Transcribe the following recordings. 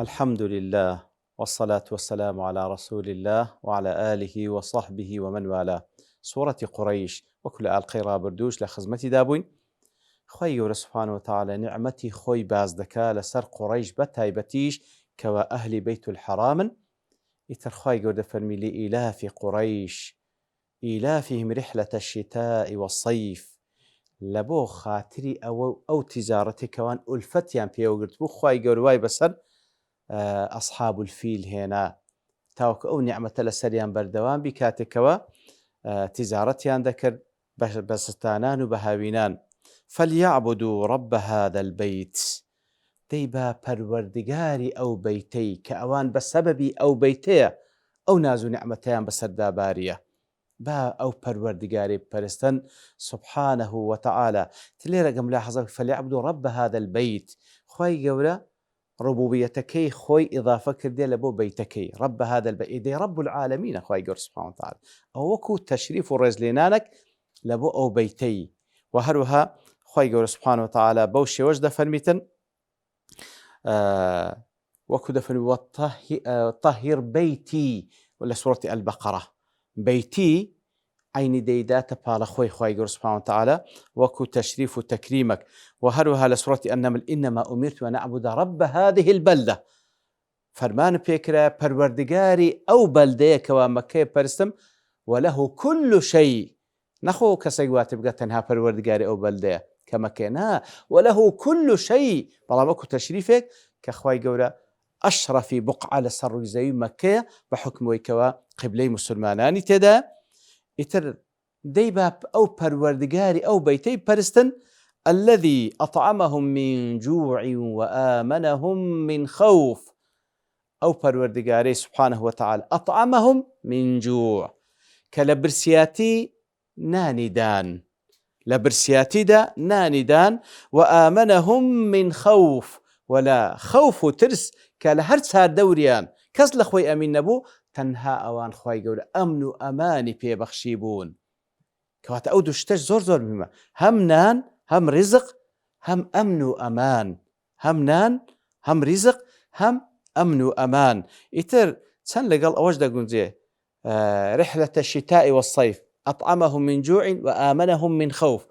الحمد لله والصلاة والسلام على رسول الله وعلى آله وصحبه ومن والاه. سورة قريش وكل آل قيرا بردوش لخزمتي دابوين خوي گەورە سبحانه وتعالى نعمتي خوي باز دەکا لەسەر قڕەیش بەتایبەتیش کەوا ئەهلی بەیت الحرامن. ئیتر خوای گەورە فەرمی لإيلاف قريش إيلافهم رحلة الشتاء والصيف لەبۆ خاتری ئەو تیجارەتی کەوان ئولفەتیان پێوەگرت بوو خوای گەورە وای بەسەر ئەصحاب الفیل هێنا تاوکە ئەو نیعمەتە لەسەریان بەردەوام بی کاتێکەوە تیجارەتیان دەکرد بە ستانان و بە هاوینان. فليعبدوا رب هذا البيت دەی بە پەروەردگاری ئەو بەیتەی کە ئەوان بە سەبەبی ئەو بەیتەیە ئەو ناز و نیعمەتەیان بەسەردا باریە با ئەو پەروەردگاری پەرستن سبحانه وتعالى. تلێرە ملاحظە فليعبدوا رب هذا البيت خوای گەورە ڕبوبیەتەکەی خۆی ئیضافە کردێ لە بۆ بەیتەکەی رب هذا البيت دەی رب العالمینە خوای گەورە سبحانه وتعالى ئەو وەکو تەشریف و ڕێزلێنانێک لە بۆ ئەو بەیتەی و هەروەها خوای گەورە سبحانه وتعالى بەو شێوەش دەفەرمیتن وەکو دەفەرمی طهر بەیتی لە سوورەتی البەقەرە بەیتی عینی دەیداتە پاڵە خۆی خوای گەورە سبحانه وتعالى وەکو تەشریف و تەکریمەک. و هەروەها لە سوورەتی النمل إنما أمرت أن أعبد رب هذه البلدة فەرمان پێکرا پەروەردگاری ئەو بەلدەیە کەوا مەککەیە پەرستم وله كل شيء نەخۆ کەسێک واتە بگات تەنها پەروەردگاری ئەو بەلدەیە کە مەککەیە نا وله كل شيء بەڵام وەکو تەشریفێک کە خوای گەورە ئەشرەفی بقعە لەسەر ڕووی زەوی مەککەیە بە حکمەوەی کەوا قیبلەی موسڵمانانی تێدا. ئیتر دەی بە ئەو پەروەردگاری ئەو بەیتەی پەرستن الذي أطعمهم من جوع وآمنهم من خوف أو پەروەردگارەی سبحانه وتعالى أطعمهم من جوع کە لە برسیاتی نانیدان لە برسیاتیدا نانیدان وآمنهم من خوف ولا خوف و ترس کە لە هەر چار دەوریان کەس لە خۆی ئەمین نەبوو تەنها ئەوان خوای گەورە ئەمن و ئەمانی پێبەخشی بوون. کەواتە ئەو دوو شتەش زۆر زۆر مهمە هەم نان هەم ڕیزق هەم ئەمن و ئەمان هەم نان هەم ڕیزق هەم ئەمن و ئەمان. ئیتر چەند لەگەڵ ئەوەش دەگونجێ رحلة الشتاء والصيف أطعمهم من جوع وآمنهم من خوف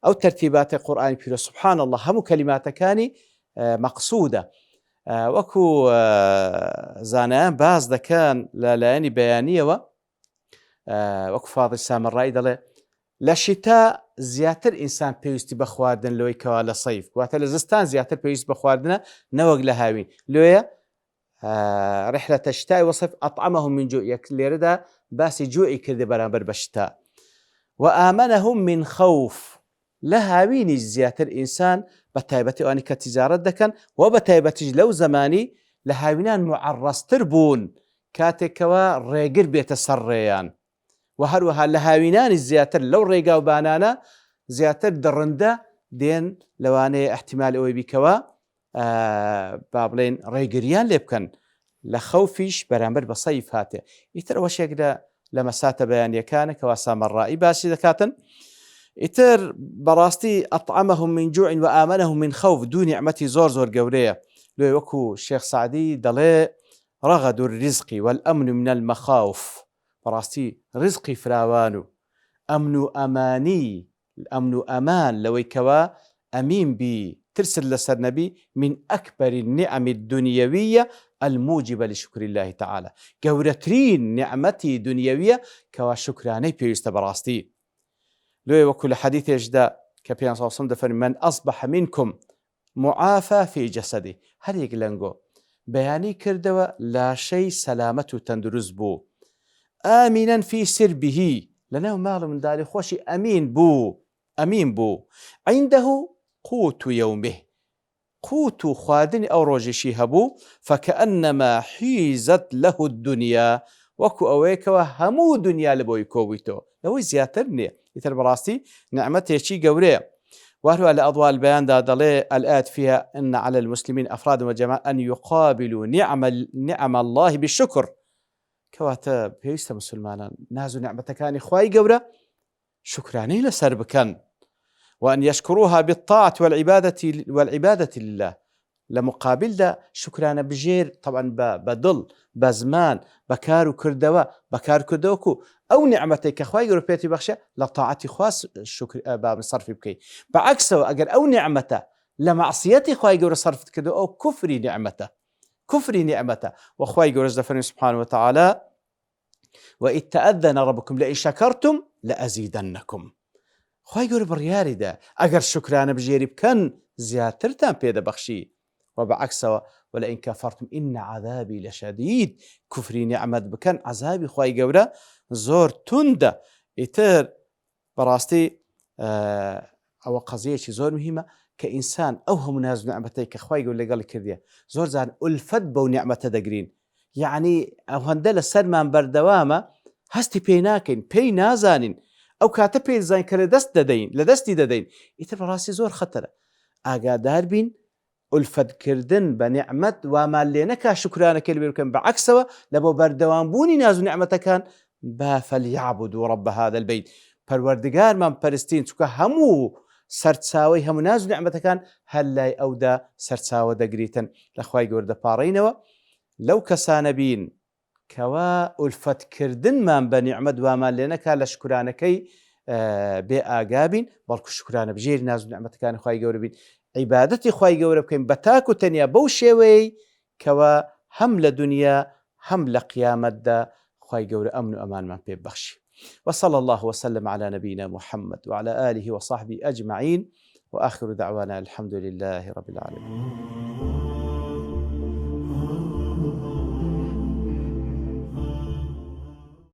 أو ترتيبات القرآن بيرو سبحان الله هم كلماتكاني مقصودة وكو زانان باز دكان لالاني بيانية وكو فاضل سامرائي دلي لشتاء زیاتر ئینسان پێویستی بە خواردن لەوەی کەوا لە سەیف واتە لە زستان زیاتر پێویست بە خواردنە نەوەک لە هاوین لێیە رحلة الشتاء والصيف أطعمهم من جوع لێرەدا باسی جوعی کردێ بەرامبەر بە شتا وآمنهم من خوف لە هاوینیش زیاتر ئینسان بە تایبەتی ئەوانی کە تیجارەت دەکەن و بە تایبەتیش لەو زمانی لە هاوینان معەڕەستر بوون کاتێکەوە ڕێگر بێتە سەر ڕێیان و هەروەها لە هاوینانی زیاتر لەو ڕێگا و بانانە زیاتر دڕندە دێن لەوانەیە احتیمال ئەوەی بیکەوە با بڵێن ڕێگریان لێ بکەن لە خەوفیش بەرامبەر بە سەیف هاتێ. ئیتر ئەوەشێک لە مەساتە بەیانیەکانە کەوا سامەڕایی باسی دەکاتن. ئیتر بەڕاستی ئەطعەمەهم من جوع وآمنهم من خوف دوو نیعمەتی زۆر زۆر گەورەیە لێ وەکو شێخ سعدی دەڵێ رغد الرزق والأمن من المخاوف بەڕاستی ڕزقی فراوان و ئەمن و ئەمانی ئەمن و ئەمان لەوەی کەوا ئەمین بی ترسل لەسەر نەبی من أكبر النعم الدنيوية الموجبة لشكر الله تعالى گەورەترین نیعمەتی دنیەویە کەوا شکرانەی پێویستە بەڕاستی لێ وەکو لە حەدیثێشدا کە پێیان ساوسم دەفەرمێ من أصبح منكم معافى في جسده هەرێک لەنگۆ بەیانی کردەوە لاشەی سەلامەت و تەندروست بوو آمنا في سربه لەناو ماڵ و منداڵی خۆشی ئەمین بوو عنده قوت يومه قوت و خواردنی ئەو ڕۆژێشی هەبوو فكأنما حيزت له الدنيا وەکو ئەوەیەکەوە هەموو دنیا لە بۆی کۆبوویتەوە لەوەی زیاتر نییە. ئیتر بەڕاستی نعمەتێکی گەورەیە. وهو على أضواء البيان دالي الآيات فيها أن على المسلمين أفراد وجماعة أن يقابلوا نعم الله بالشكر كواتا بيست مسلمانا نازو نعمتكاني خواي قورا شكراني لسر بكن وأن يشكروها بالطاعة والعبادة لله لمقابل دا شكرانە بژێر طبعا بەدڵ بە زمان بەکار و کردەوە بەکار کردەوەکو ئەو نیعمەتەی کە خوای گەورە پێتی بەخشە لە تاعەتی خوا سەرفی بکەیت. بەعەکسەوە ئەگەر ئەو نیعمەتە لە مەعسیەتی خوای گەورە سەرفت کردو ئەو کوفری نیعمەتە وخوای گەورە دەفەرمێ سبحانه وتعالى وإذ تأذن ربكم لئن شكرتم لأزيدنكم. خوای گەورە بڕیاریدا ئەگەر شکرانە بژێری بکەن زیاترتان پێدەبەخشی وبعكسەوە ولئن كفرتم إن عذابي لشديد. كفري نعمت بكن عذابي خوای گەورە زۆر توندە. ئیتر بەڕاستی ئەوە قەزەیەکی زۆر مهمە کە ئینسان ئەو هەموو ناز و نعمەتەی کە خوای گەورە لەگەڵ کردیە زۆر جار ئولفەت بەو نعمەتە دەگرین، یعنی ئەوەندە لە سەرمان بەردەوامە هەستی پێی ناکەین، پێی نازانین، ئەو کاتە پێی زان کە لە دەستی دەدەین. ئیتر بەڕاستی زۆر خەتەرە. ئاگادار بین ئولفەتکردن بە نیعمەت وامان لێ نەکا شکرانەکە لێ بکەن، بەعەکسەوە لە بۆ بەردەوامبوونی ناز و نیعمەتەکان فەلیعبدوا رب هذا البيت. پەروەردگارمان پەرستین چونکە هەموو سەرچاوەی هەموو ناز و نیعمەتەکان هەر لای ئەودا سەرچاوە دەگریتن لە خوای گەورە دەپاڕینەوە. لەو کەسانە بین کەوا ئولفەتکردنمان بە نیعمەت وامان لێ نەکا لە شکرانەکەی بێ ئاگابین، بەڵکو شکرانە بژێری ناز و نیعمەتەکانی خوای گەورە بین، عیبادەتی خوای گەورە بکەین بە تاک و تەنیا بەو شێوەیەی کەوا هەم لە دنیا هەم لە قیامەتدا خوای گەورە ئەمن و ئەمانمان پێ بەخشی. وصلى الله وسلم على نبينا محمد وعلى آله وصحبه أجمعين وآخر دعوانا الحمد لله رب العالمين.